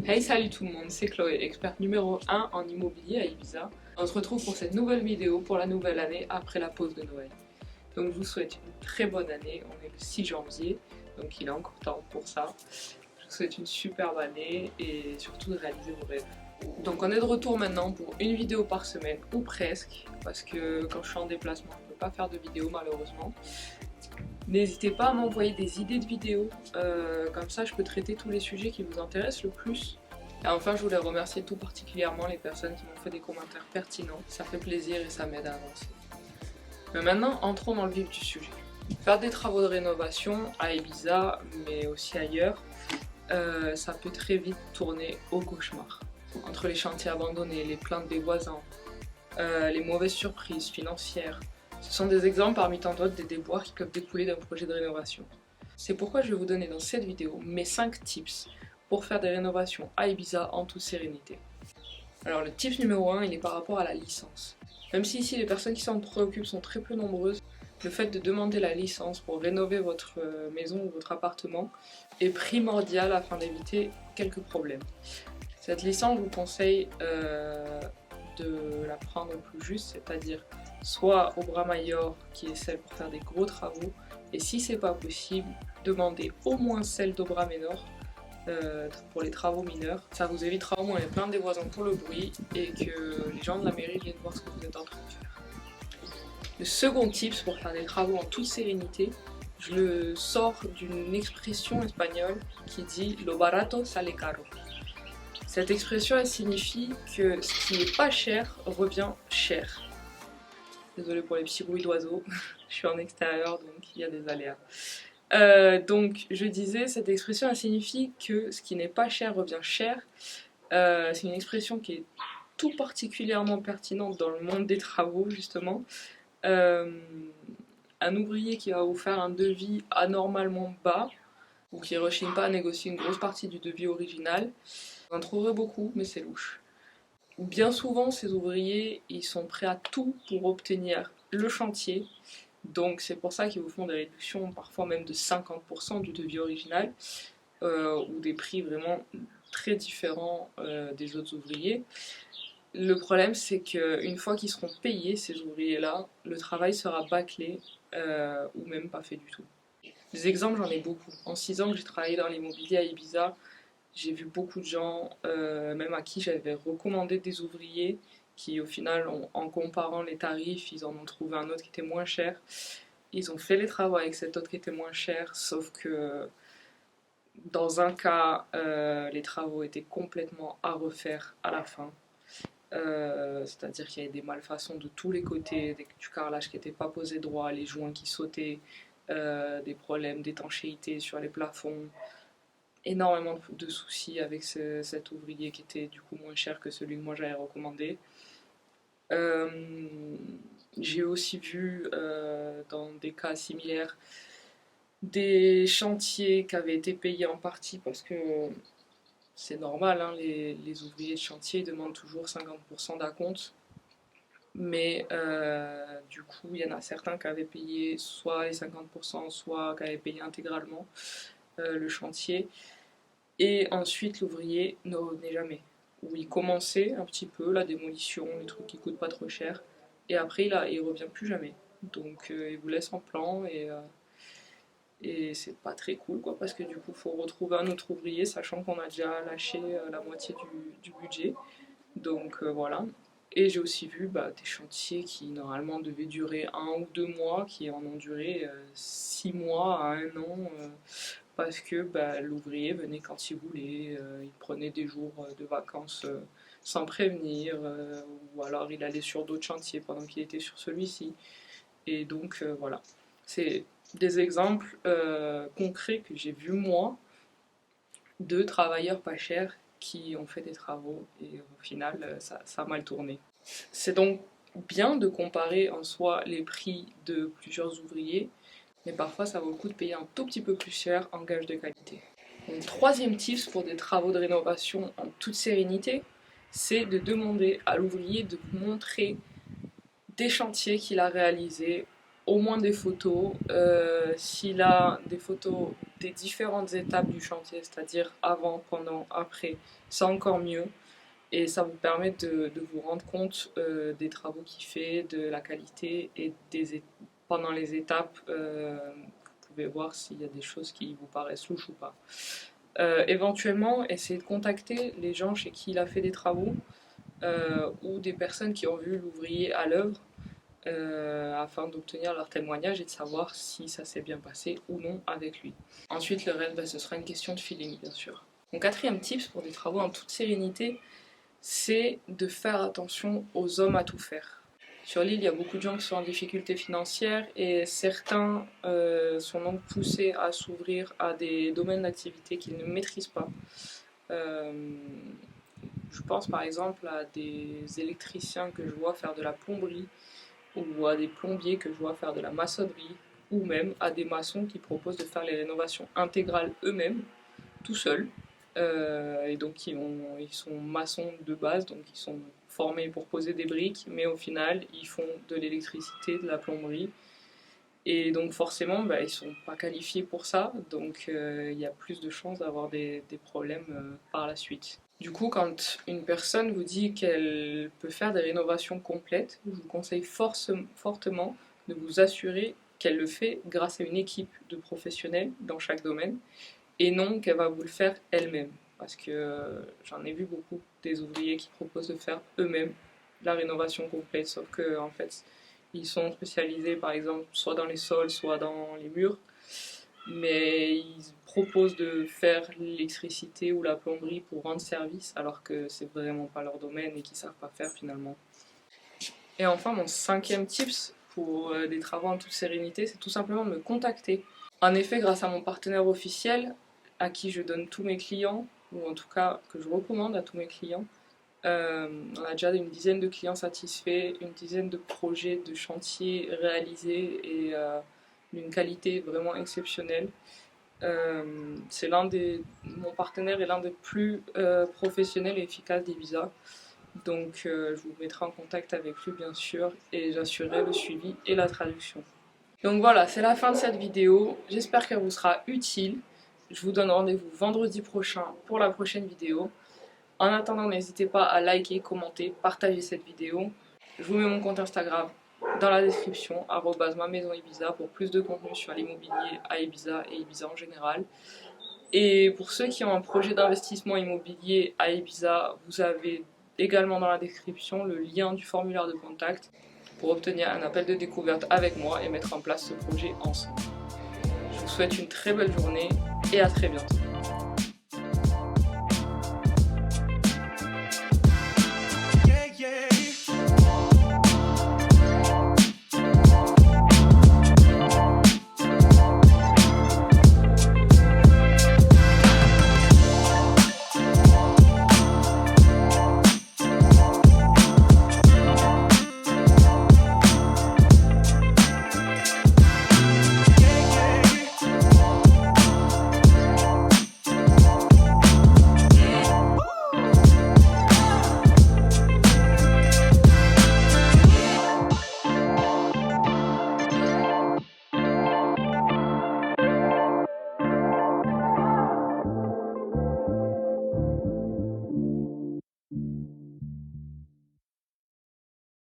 Hey, salut tout le monde, c'est Chloé, experte numéro 1 en immobilier à Ibiza. On se retrouve pour cette nouvelle vidéo pour la nouvelle année après la pause de Noël. Donc je vous souhaite une très bonne année, on est le 6 janvier, donc il est encore temps pour ça. Je vous souhaite une superbe année et surtout de réaliser vos rêves. Donc on est de retour maintenant pour une vidéo par semaine, ou presque, parce que quand je suis en déplacement, je ne peux pas faire de vidéo malheureusement. N'hésitez pas à m'envoyer des idées de vidéos, comme ça je peux traiter tous les sujets qui vous intéressent le plus. Et enfin je voulais remercier tout particulièrement les personnes qui m'ont fait des commentaires pertinents, ça fait plaisir et ça m'aide à avancer. Mais maintenant entrons dans le vif du sujet. Faire des travaux de rénovation à Ibiza, mais aussi ailleurs, ça peut très vite tourner au cauchemar. Entre les chantiers abandonnés, les plaintes des voisins, les mauvaises surprises financières, ce sont des exemples parmi tant d'autres des déboires qui peuvent découler d'un projet de rénovation. C'est pourquoi je vais vous donner dans cette vidéo mes 5 tips pour faire des rénovations à Ibiza en toute sérénité. Alors le tip numéro 1, il est par rapport à la licence. Même si ici les personnes qui s'en préoccupent sont très peu nombreuses, le fait de demander la licence pour rénover votre maison ou votre appartement est primordial afin d'éviter quelques problèmes. Cette licence, je vous conseille de la prendre au plus juste, c'est-à-dire soit au bras mayor qui est celle pour faire des gros travaux, et si c'est pas possible, demandez au moins celle d'au bras mineur pour les travaux mineurs. Ça vous évitera au moins les plaintes des voisins pour le bruit et que les gens de la mairie viennent voir ce que vous êtes en train de faire. Le second tips pour faire des travaux en toute sérénité, je le sors d'une expression espagnole qui dit "lo barato sale caro". Cette expression elle signifie que ce qui n'est pas cher revient cher. Désolée pour les petits bruits d'oiseaux, je suis en extérieur donc il y a des aléas. Donc je disais, cette expression elle signifie que ce qui n'est pas cher revient cher. C'est une expression qui est tout particulièrement pertinente dans le monde des travaux justement. Un ouvrier qui va vous faire un devis anormalement bas ou qui ne rechigne pas à négocier une grosse partie du devis original, vous en trouverez beaucoup mais c'est louche. Bien souvent ces ouvriers ils sont prêts à tout pour obtenir le chantier. Donc c'est pour ça qu'ils vous font des réductions parfois même de 50% du devis original ou des prix vraiment très différents des autres ouvriers. Le problème c'est qu'une fois qu'ils seront payés ces ouvriers-là, le travail sera bâclé ou même pas fait du tout. Des exemples j'en ai beaucoup. En 6 ans que j'ai travaillé dans l'immobilier à Ibiza, j'ai vu beaucoup de gens, même à qui j'avais recommandé des ouvriers, qui au final, en comparant les tarifs, ils en ont trouvé un autre qui était moins cher. Ils ont fait les travaux avec cet autre qui était moins cher, sauf que dans un cas, les travaux étaient complètement à refaire à la fin. C'est-à-dire qu'il y avait des malfaçons de tous les côtés, du carrelage qui n'était pas posé droit, les joints qui sautaient, des problèmes d'étanchéité sur les plafonds, énormément de soucis avec cet ouvrier qui était du coup moins cher que celui que moi j'avais recommandé. J'ai aussi vu dans des cas similaires des chantiers qui avaient été payés en partie parce que c'est normal, hein, les ouvriers de chantier demandent toujours 50% d'acompte. Mais du coup, il y en a certains qui avaient payé soit les 50%, soit qui avaient payé intégralement le chantier. Et ensuite, l'ouvrier ne revenait jamais. Ou il commençait un petit peu la démolition, les trucs qui coûtent pas trop cher. Et après, il revient plus jamais. Donc, il vous laisse en plan et c'est pas très cool, quoi, parce que du coup, il faut retrouver un autre ouvrier, sachant qu'on a déjà lâché la moitié du budget. Donc, voilà. Et j'ai aussi vu des chantiers qui normalement devaient durer 1 ou 2 mois, qui en ont duré 6 mois à 1 an, parce que l'ouvrier venait quand il voulait, il prenait des jours de vacances sans prévenir, ou alors il allait sur d'autres chantiers pendant qu'il était sur celui-ci. Et donc voilà, c'est des exemples concrets que j'ai vus moi de travailleurs pas chers qui ont fait des travaux et au final ça a mal tourné. C'est donc bien de comparer en soi les prix de plusieurs ouvriers, mais parfois ça vaut le coup de payer un tout petit peu plus cher en gage de qualité. Donc, troisième tips pour des travaux de rénovation en toute sérénité, c'est de demander à l'ouvrier de vous montrer des chantiers qu'il a réalisés au moins des photos. S'il a des photos des différentes étapes du chantier, c'est-à-dire avant, pendant, après, c'est encore mieux. Et ça vous permet de vous rendre compte des travaux qu'il fait, de la qualité et pendant les étapes, vous pouvez voir s'il y a des choses qui vous paraissent louches ou pas. Éventuellement, essayez de contacter les gens chez qui il a fait des travaux ou des personnes qui ont vu l'ouvrier à l'œuvre afin d'obtenir leur témoignage et de savoir si ça s'est bien passé ou non avec lui. Ensuite, le reste, ce sera une question de feeling, bien sûr. Mon quatrième tips pour des travaux en toute sérénité, c'est de faire attention aux hommes à tout faire. Sur l'île, il y a beaucoup de gens qui sont en difficulté financière et certains sont donc poussés à s'ouvrir à des domaines d'activité qu'ils ne maîtrisent pas. Je pense par exemple à des électriciens que je vois faire de la plomberie ou à des plombiers que je vois faire de la maçonnerie ou même à des maçons qui proposent de faire les rénovations intégrales eux-mêmes, tout seuls. Et donc ils sont maçons de base, donc ils sont formés pour poser des briques, mais au final ils font de l'électricité, de la plomberie, et donc forcément ils ne sont pas qualifiés pour ça, donc il y a plus de chances d'avoir des problèmes par la suite. Du coup, quand une personne vous dit qu'elle peut faire des rénovations complètes, je vous conseille fortement de vous assurer qu'elle le fait grâce à une équipe de professionnels dans chaque domaine, et non qu'elle va vous le faire elle-même. Parce que j'en ai vu beaucoup des ouvriers qui proposent de faire eux-mêmes la rénovation complète, sauf que en fait, ils sont spécialisés par exemple soit dans les sols, soit dans les murs, mais ils proposent de faire l'électricité ou la plomberie pour rendre service, alors que c'est vraiment pas leur domaine et qu'ils savent pas faire finalement. Et enfin, mon cinquième tips pour des travaux en toute sérénité, c'est tout simplement de me contacter. En effet, grâce à mon partenaire officiel, à qui je donne tous mes clients, ou en tout cas que je recommande à tous mes clients, on a déjà une dizaine de clients satisfaits, une dizaine de projets de chantier réalisés et d'une qualité vraiment exceptionnelle. Mon partenaire est l'un des plus professionnels et efficaces d'Ibiza. Donc je vous mettrai en contact avec lui bien sûr et j'assurerai le suivi et la traduction. Donc voilà, c'est la fin de cette vidéo. J'espère qu'elle vous sera utile. Je vous donne rendez-vous vendredi prochain pour la prochaine vidéo. En attendant, n'hésitez pas à liker, commenter, partager cette vidéo. Je vous mets mon compte Instagram dans la description, @mamaisonibiza pour plus de contenu sur l'immobilier à Ibiza et Ibiza en général. Et pour ceux qui ont un projet d'investissement immobilier à Ibiza, vous avez également dans la description le lien du formulaire de contact pour obtenir un appel de découverte avec moi et mettre en place ce projet ensemble. Je vous souhaite une très belle journée et à très bientôt.